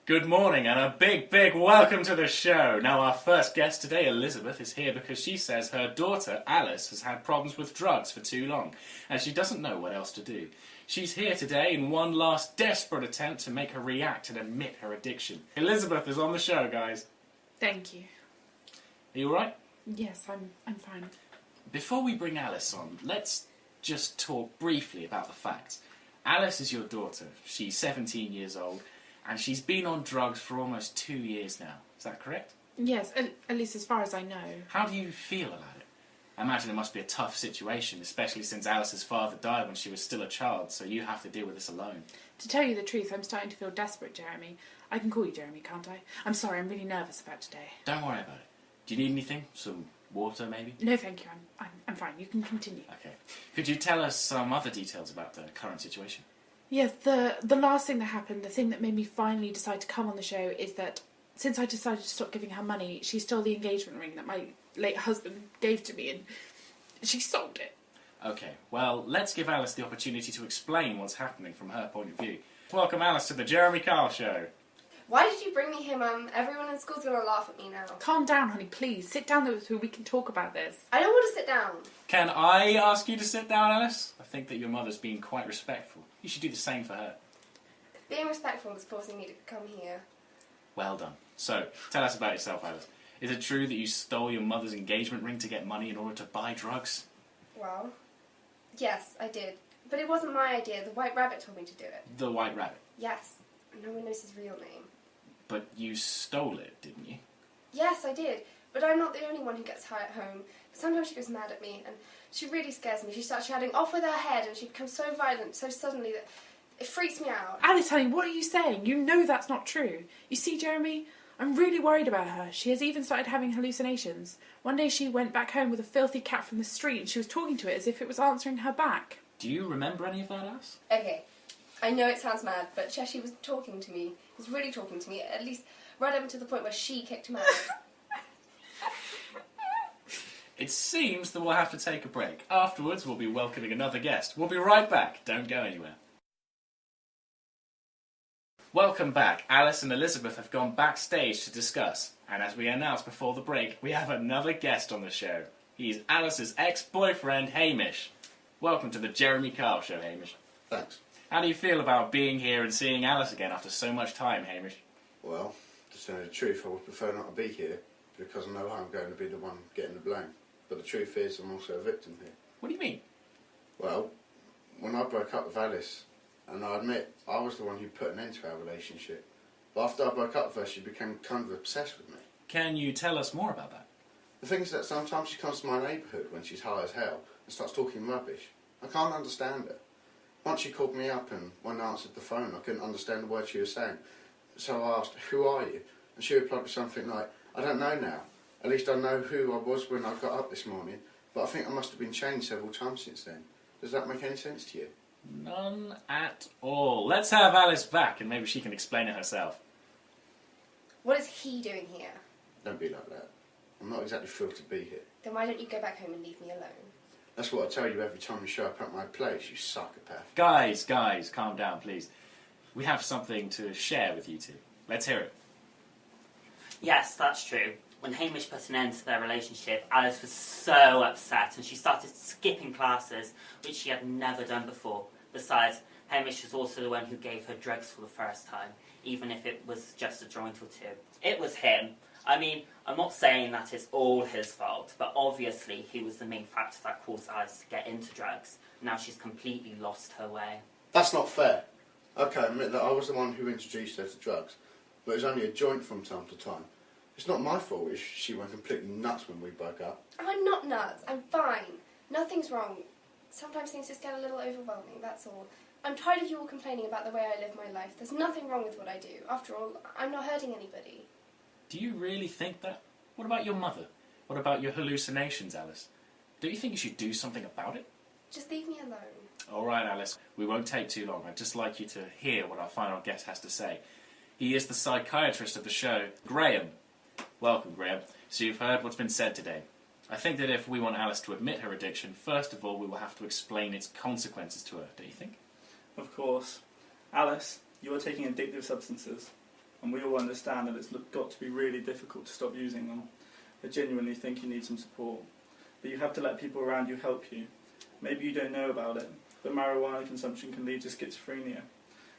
Good morning and a big welcome to the show. Now our first guest today, Elizabeth, is here because she says her daughter, Alice, has had problems with drugs for too long and she doesn't know what else to do. She's here today in one last desperate attempt to make her react and admit her addiction. Elizabeth is on the show, guys. Thank you. Are you alright? Yes, I'm fine. Before we bring Alice on, let's just talk briefly about the facts. Alice is your daughter. She's 17 years old. And she's been on drugs for almost 2 years now. Is that correct? Yes, at least as far as I know. How do you feel about it? I imagine it must be a tough situation, especially since Alice's father died when she was still a child, so you have to deal with this alone. To tell you the truth, I'm starting to feel desperate, Jeremy. I can call you Jeremy, can't I? I'm sorry, I'm really nervous about today. Don't worry about it. Do you need anything? Some water, maybe? No, thank you. I'm fine. You can continue. Okay. Could you tell us some other details about the current situation? Yes, the last thing that happened, the thing that made me finally decide to come on the show is that since I decided to stop giving her money, she stole the engagement ring that my late husband gave to me and she sold it. Okay, well, let's give Alice the opportunity to explain what's happening from her point of view. Welcome, Alice, to the Jeremy Kyle Show. Why did you bring me here, Mum? Everyone in school's gonna laugh at me now. Calm down, honey, please. Sit down with me. We can talk about this. I don't want to sit down. Can I ask you to sit down, Alice? I think that your mother's been quite respectful. You should do the same for her. Being respectful is forcing me to come here. Well done. So, tell us about yourself, Alice. Is it true that you stole your mother's engagement ring to get money in order to buy drugs? Well, yes, I did. But it wasn't my idea. The White Rabbit told me to do it. The White Rabbit? Yes. No one knows his real name. But you stole it, didn't you? Yes, I did. But I'm not the only one who gets high at home. Sometimes she goes mad at me, and she really scares me. She starts shouting, "Off with her head," and she becomes so violent, so suddenly that it freaks me out. Alice, honey, what are you saying? You know that's not true. You see, Jeremy, I'm really worried about her. She has even started having hallucinations. One day she went back home with a filthy cat from the street, and she was talking to it as if it was answering her back. Do you remember any of that, Alice? Okay. I know it sounds mad, but Cheshi was talking to me. He was really talking to me, at least right up to the point where she kicked him out. It seems that we'll have to take a break. Afterwards, we'll be welcoming another guest. We'll be right back. Don't go anywhere. Welcome back. Alice and Elizabeth have gone backstage to discuss. And as we announced before the break, we have another guest on the show. He's Alice's ex-boyfriend, Hamish. Welcome to the Jeremy Kyle Show, Hamish. Thanks. How do you feel about being here and seeing Alice again after so much time, Hamish? Well, to tell you the truth, I would prefer not to be here because I know I'm going to be the one getting the blame. But the truth is, I'm also a victim here. What do you mean? Well, when I broke up with Alice, and I admit I was the one who put an end to our relationship, but after I broke up with her, she became kind of obsessed with me. Can you tell us more about that? The thing is that sometimes she comes to my neighbourhood when she's high as hell and starts talking rubbish. I can't understand her. Once she called me up and when I answered the phone I couldn't understand the words she was saying. So I asked, "Who are you?" And she replied with something like, "I don't know now. At least I know who I was when I got up this morning, but I think I must have been changed several times since then." Does that make any sense to you? None at all. Let's have Alice back and maybe she can explain it herself. What is he doing here? Don't be like that. I'm not exactly thrilled to be here. Then why don't you go back home and leave me alone? That's what I tell you every time you show up at my place, you psychopath. Guys, calm down, please. We have something to share with you two. Let's hear it. Yes, that's true. When Hamish put an end to their relationship, Alice was so upset and she started skipping classes, which she had never done before. Besides, Hamish was also the one who gave her drugs for the first time, even if it was just a joint or two. It was him. I mean, I'm not saying that it's all his fault, but obviously he was the main factor that caused Alice to get into drugs. Now she's completely lost her way. That's not fair. Okay, I admit that I was the one who introduced her to drugs, but it was only a joint from time to time. It's not my fault if she went completely nuts when we broke up. I'm not nuts. I'm fine. Nothing's wrong. Sometimes things just get a little overwhelming, that's all. I'm tired of you all complaining about the way I live my life. There's nothing wrong with what I do. After all, I'm not hurting anybody. Do you really think that? What about your mother? What about your hallucinations, Alice? Don't you think you should do something about it? Just leave me alone. All right, Alice. We won't take too long. I'd just like you to hear what our final guest has to say. He is the psychiatrist of the show, Graham. Welcome, Graham. So you've heard what's been said today. I think that if we want Alice to admit her addiction, first of all, we will have to explain its consequences to her, don't you think? Of course. Alice, you are taking addictive substances. and we all understand that it's got to be really difficult to stop using them. I genuinely think you need some support, but you have to let people around you help you. Maybe you don't know about it, but marijuana consumption can lead to schizophrenia,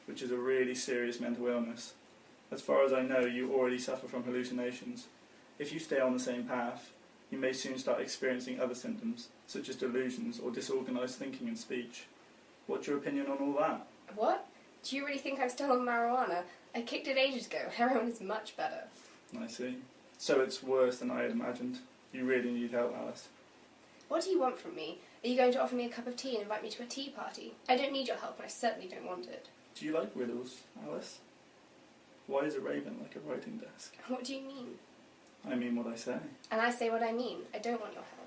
which is a really serious mental illness. As far as I know, you already suffer from hallucinations. If you stay on the same path, you may soon start experiencing other symptoms, such as delusions or disorganised thinking and speech. What's your opinion on all that? What? Do you really think I'm still on marijuana? I kicked it ages ago. Heroin is much better. I see. So it's worse than I had imagined. You really need help, Alice. What do you want from me? Are you going to offer me a cup of tea and invite me to a tea party? I don't need your help, and I certainly don't want it. Do you like riddles, Alice? Why is a raven like a writing desk? What do you mean? I mean what I say. And I say what I mean. I don't want your help.